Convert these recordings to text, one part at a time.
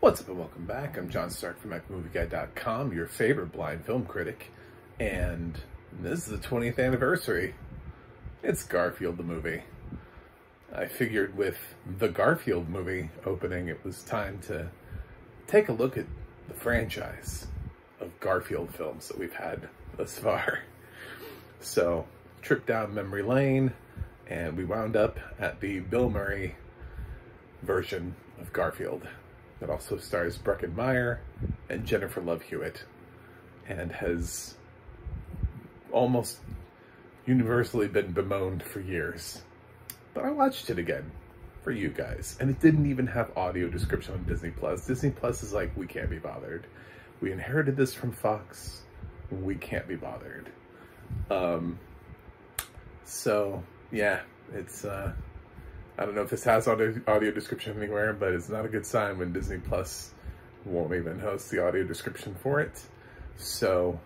What's up and welcome back. I'm John Stark from MacMovieGuy.com, your favorite blind film critic, and this is the 20th anniversary. It's Garfield the movie. I figured with the Garfield movie opening, it was time to take a look at the franchise of Garfield films that we've had thus far. So, trip down memory lane, and we wound up at the Bill Murray version of Garfield. It also stars Breckin, Meyer and Jennifer Love Hewitt, and has almost universally been bemoaned for years. But I watched it again for you guys, and it didn't even have audio description on Disney+. Disney Plus is like, we can't be bothered. We inherited this from Fox. We can't be bothered. So yeah, it's I don't know if this has audio description anywhere, but it's not a good sign when Disney Plus won't even host the audio description for it. So,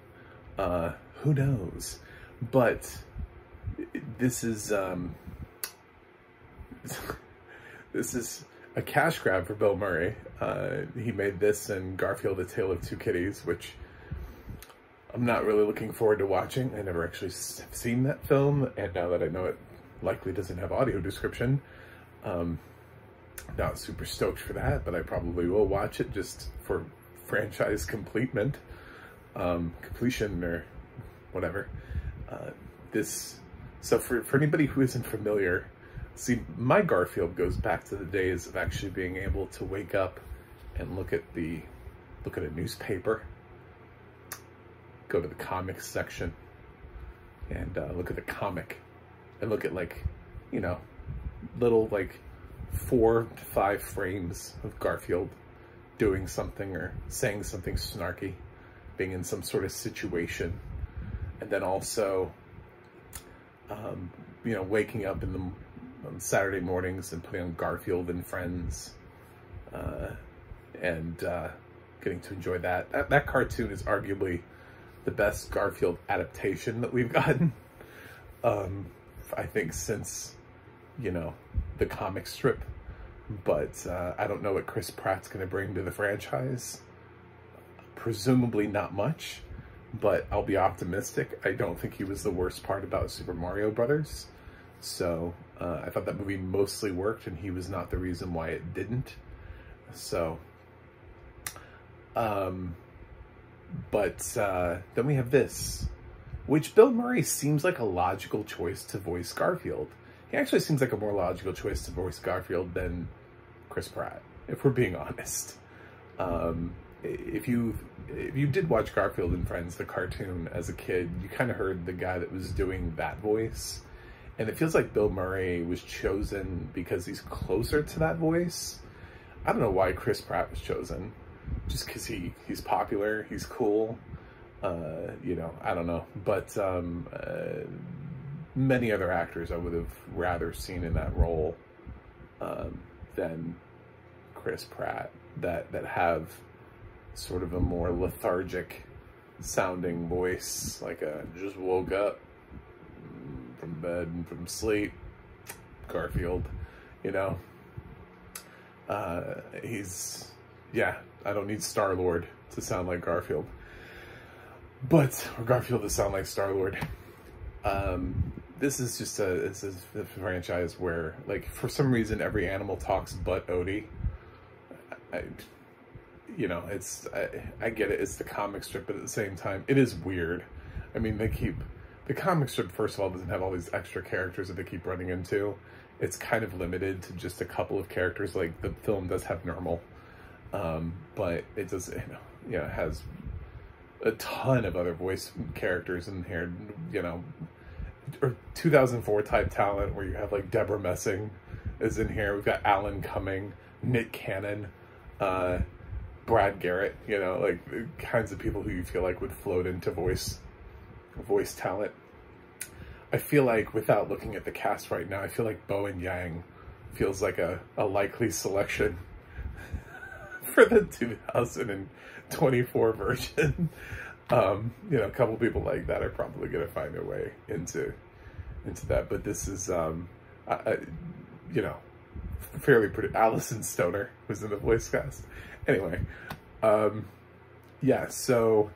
who knows? But this is this is a cash grab for Bill Murray. He made this and Garfield: A Tale of Two Kitties, which I'm not really looking forward to watching. I never actually seen that film, and now that I know it likely doesn't have audio description, not super stoked for that, but I probably will watch it just for franchise completion or whatever. So for anybody who isn't familiar, see, my Garfield goes back to the days of actually being able to wake up and look at a newspaper, go to the comics section, and look at the comic, and look at, like, you know, little, like, 4 to 5 frames of Garfield doing something or saying something snarky, being in some sort of situation, and then also, you know, waking up on Saturday mornings and putting on Garfield and Friends, and getting to enjoy that. That cartoon is arguably the best Garfield adaptation that we've gotten, I think, since, you know, the comic strip. But I don't know what Chris Pratt's going to bring to the franchise. Presumably not much, but I'll be optimistic. I don't think he was the worst part about Super Mario Brothers. So I thought that movie mostly worked, and he was not the reason why it didn't. So, but then we have this, which Bill Murray seems like a logical choice to voice Garfield. He actually seems like a more logical choice to voice Garfield than Chris Pratt, if we're being honest. If you did watch Garfield and Friends, the cartoon, as a kid, you kind of heard the guy that was doing that voice. And it feels like Bill Murray was chosen because he's closer to that voice. I don't know why Chris Pratt was chosen. Just because he's popular, he's cool. You know, I don't know. But many other actors I would have rather seen in that role than Chris Pratt, that have sort of a more lethargic sounding voice, like a just woke up from bed and from sleep Garfield, you know. Yeah, I don't need Star-Lord to sound like Garfield, or Garfield to sound like Star-Lord. This is just a franchise where, like, for some reason every animal talks but Odie. You know, I get it, it's the comic strip, but at the same time, it is weird. I mean, the comic strip, first of all, doesn't have all these extra characters that they keep running into. It's kind of limited to just a couple of characters. Like, the film does have Normal, but it does, you know, it has a ton of other voice characters in here, you know, or 2004 type talent, where you have, like, Deborah Messing is in here. We've got Alan Cumming, Nick Cannon, Brad Garrett, you know, like, the kinds of people who you feel like would float into voice talent. I feel like, without looking at the cast right now, I feel like Bowen Yang feels like a likely selection for the 2024 version. You know, a couple people like that are probably going to find their way into that. But this is, you know, fairly pretty. Alison Stoner was in the voice cast. Anyway, yeah, so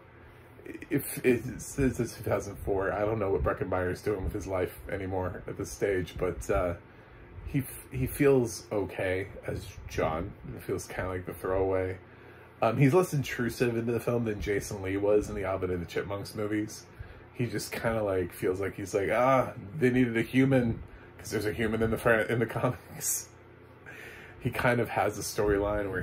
if it's 2004, I don't know what Breckin Meyer's doing with his life anymore at this stage, but he feels okay as John. It feels kind of like the throwaway. He's less intrusive into the film than Jason Lee was in the Alvin and the Chipmunks movies. He just kind of like feels like he's like, they needed a human because there's a human in the comics. He kind of has a storyline where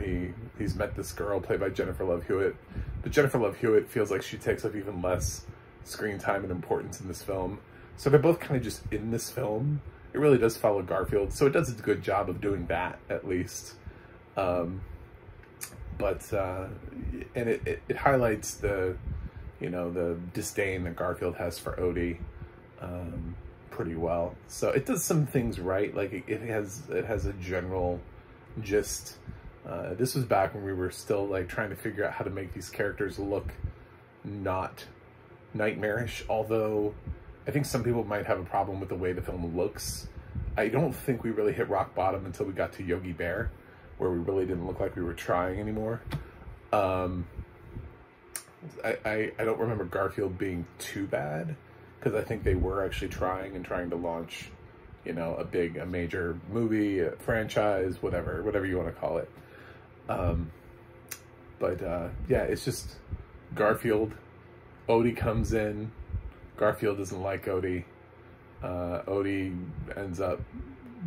he's met this girl played by Jennifer Love Hewitt, but Jennifer Love Hewitt feels like she takes up even less screen time and importance in this film. So they're both kind of just in this film. It really does follow Garfield, so it does a good job of doing that at least. And it highlights the, the disdain that Garfield has for Odie pretty well. So it does some things right. Like it has a general gist. This was back when we were still like trying to figure out how to make these characters look not nightmarish, although I think some people might have a problem with the way the film looks. I don't think we really hit rock bottom until we got to Yogi Bear, where we really didn't look like we were trying anymore. I don't remember Garfield being too bad, because I think they were actually trying to launch, a major movie, a franchise, whatever you want to call it. Yeah, it's just Garfield. Odie comes in. Garfield doesn't like Odie. Odie ends up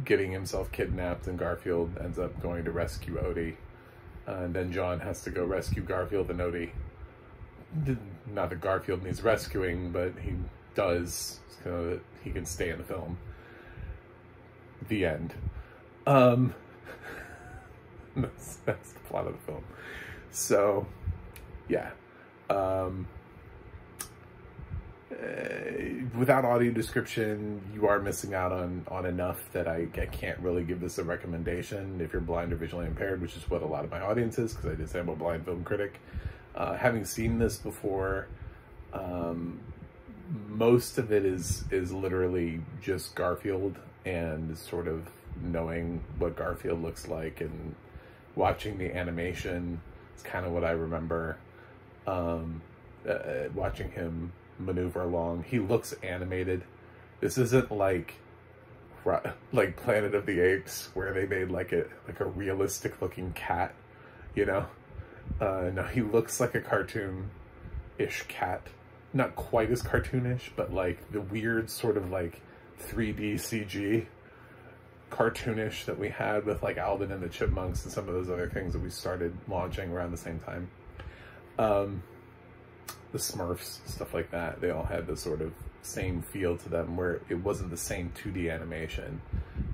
getting himself kidnapped, and Garfield ends up going to rescue Odie. And then John has to go rescue Garfield and Odie. Not that Garfield needs rescuing, but he does, so that he can stay in the film. The end. That's the plot of the film. So, yeah. Without audio description, you are missing out on enough that I can't really give this a recommendation if you're blind or visually impaired, which is what a lot of my audience is, because I did say I'm a blind film critic. Having seen this before, most of it is literally just Garfield and sort of knowing what Garfield looks like and watching the animation. It's kind of what I remember. Watching him maneuver along. He looks animated. This isn't like Planet of the Apes, where they made like a realistic looking cat, no, he looks like a cartoon-ish cat. Not quite as cartoonish, but like the weird sort of like 3D CG cartoonish that we had with like Alvin and the Chipmunks and some of those other things that we started launching around the same time. The Smurfs, stuff like that, they all had the sort of same feel to them, where it wasn't the same 2D animation.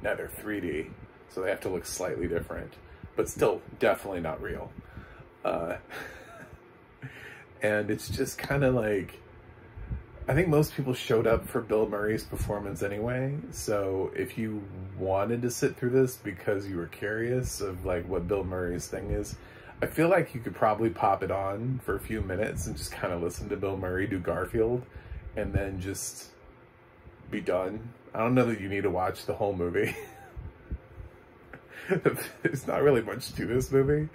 Now they're 3D, so they have to look slightly different, but still definitely not real. And it's just kind of like, I think most people showed up for Bill Murray's performance anyway, so if you wanted to sit through this because you were curious of like what Bill Murray's thing is, I feel like you could probably pop it on for a few minutes and just kind of listen to Bill Murray do Garfield and then just be done. I don't know that you need to watch the whole movie. There's not really much to this movie.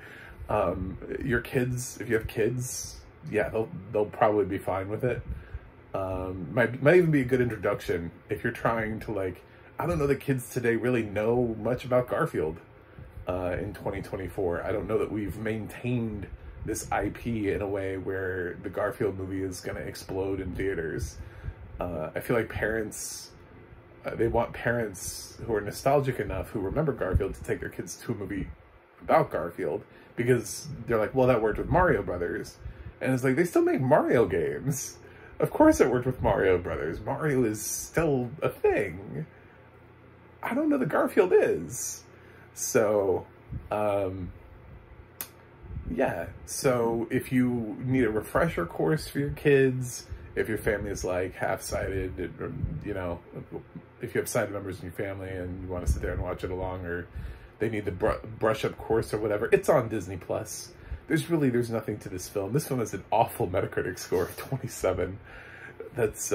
Your kids, if you have kids, yeah, they'll probably be fine with it. Might even be a good introduction if you're trying to, like, I don't know that kids today really know much about Garfield. In 2024, I don't know that we've maintained this IP in a way where the Garfield movie is going to explode in theaters. I feel like parents, they want parents who are nostalgic enough, who remember Garfield, to take their kids to a movie about Garfield, because they're like, well, that worked with Mario Brothers. And it's like, they still make Mario games. Of course it worked with Mario Brothers. Mario is still a thing. I don't know that Garfield is. So, yeah, so if you need a refresher course for your kids, if your family is like half-sighted, or, if you have sighted members in your family and you want to sit there and watch it along, or they need the brush-up course or whatever, it's on Disney+. There's nothing to this film. This film has an awful Metacritic score of 27. That's,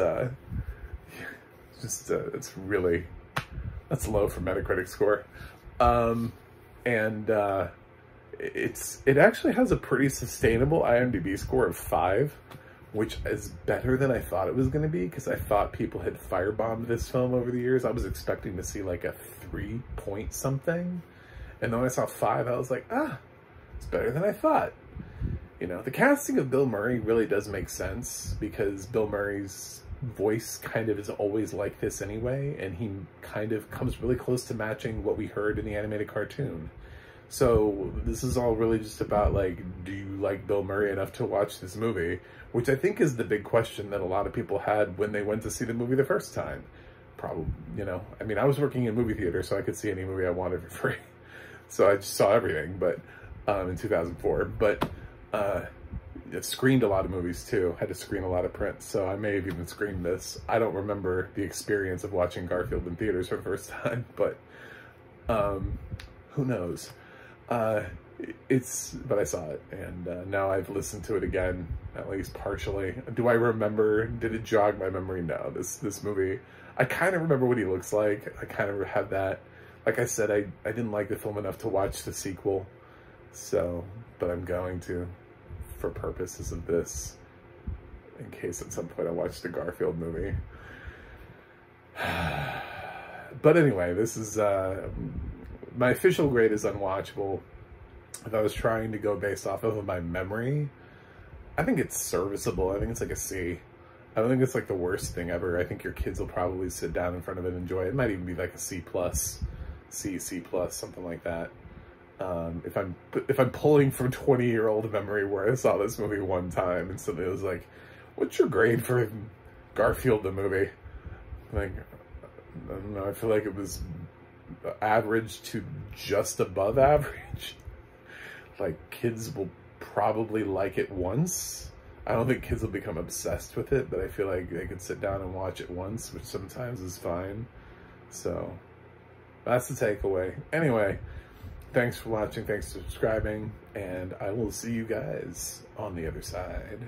it's low for Metacritic score. And it actually has a pretty sustainable IMDb score of 5, which is better than I thought it was going to be, because I thought people had firebombed this film over the years. I was expecting to see like a 3 point something, and then when I saw 5, I was like, it's better than I thought. You know, the casting of Bill Murray really does make sense, because Bill Murray's voice kind of is always like this anyway, and he kind of comes really close to matching what we heard in the animated cartoon. So this is all really just about, like, do you like Bill Murray enough to watch this movie? Which I think is the big question that a lot of people had when they went to see the movie the first time. Probably, you know, I mean, I was working in movie theater, so I could see any movie I wanted for free. So I just saw everything, but in 2004. But it screened a lot of movies too. Had to screen a lot of prints, so I may have even screened this. I don't remember the experience of watching Garfield in theaters for the first time, but who knows? But I saw it, and now I've listened to it again, at least partially. Do I remember? Did it jog my memory? No. This movie, I kind of remember what he looks like. I kind of have that. Like I said, I didn't like the film enough to watch the sequel, so, but I'm going to, for purposes of this, in case at some point I watch the Garfield movie. But anyway, this is, my official grade is unwatchable. If I was trying to go based off of my memory, I think it's serviceable. I think it's like a C. I don't think it's like the worst thing ever. I think your kids will probably sit down in front of it and enjoy it. It might even be like a C+, C+, something like that. If I'm pulling from 20-year-old memory where I saw this movie one time and somebody was like, what's your grade for Garfield the movie? Like, I don't know, I feel like it was average to just above average. Like, kids will probably like it once. I don't think kids will become obsessed with it, but I feel like they could sit down and watch it once, which sometimes is fine. So that's the takeaway. Anyway, thanks for watching, thanks for subscribing, and I will see you guys on the other side.